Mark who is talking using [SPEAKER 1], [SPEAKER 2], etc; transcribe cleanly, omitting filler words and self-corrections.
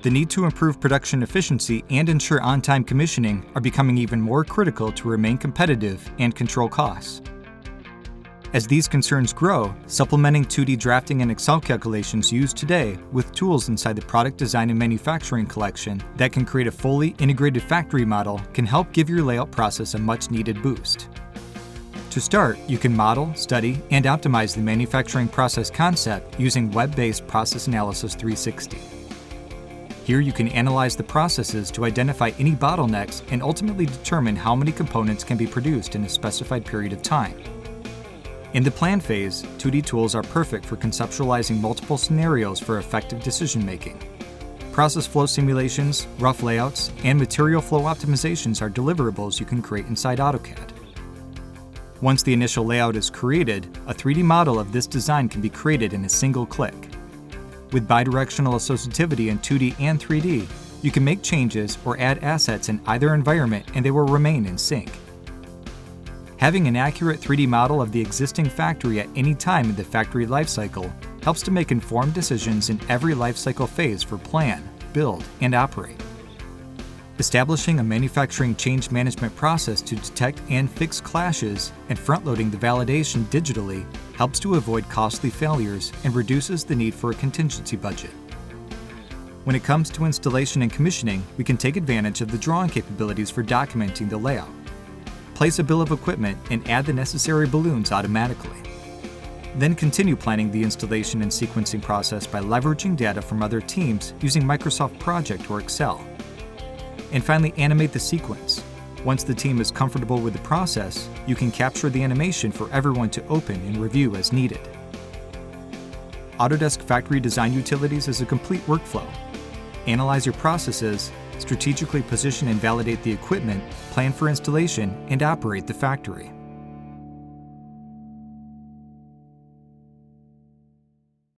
[SPEAKER 1] The need to improve production efficiency and ensure on-time commissioning are becoming even more critical to remain competitive and control costs. As these concerns grow, supplementing 2D drafting and Excel calculations used today with tools inside the Product Design and Manufacturing collection that can create a fully integrated factory model can help give your layout process a much-needed boost. To start, you can model, study, and optimize the manufacturing process concept using web-based Process Analysis 360. Here you can analyze the processes to identify any bottlenecks and ultimately determine how many components can be produced in a specified period of time. In the plan phase, 2D tools are perfect for conceptualizing multiple scenarios for effective decision-making. Process flow simulations, rough layouts, and material flow optimizations are deliverables you can create inside AutoCAD. Once the initial layout is created, a 3D model of this design can be created in a single click. With bidirectional associativity in 2D and 3D, you can make changes or add assets in either environment and they will remain in sync. Having an accurate 3D model of the existing factory at any time in the factory lifecycle helps to make informed decisions in every lifecycle phase for plan, build, and operate. Establishing a manufacturing change management process to detect and fix clashes and front-loading the validation digitally helps to avoid costly failures and reduces the need for a contingency budget. When it comes to installation and commissioning, we can take advantage of the drawing capabilities for documenting the layout. Place a bill of equipment and add the necessary balloons automatically. Then continue planning the installation and sequencing process by leveraging data from other teams using Microsoft Project or Excel. And finally, animate the sequence. Once the team is comfortable with the process, you can capture the animation for everyone to open and review as needed. Autodesk Factory Design Utilities is a complete workflow. Analyze your processes, strategically position and validate the equipment, plan for installation, and operate the factory.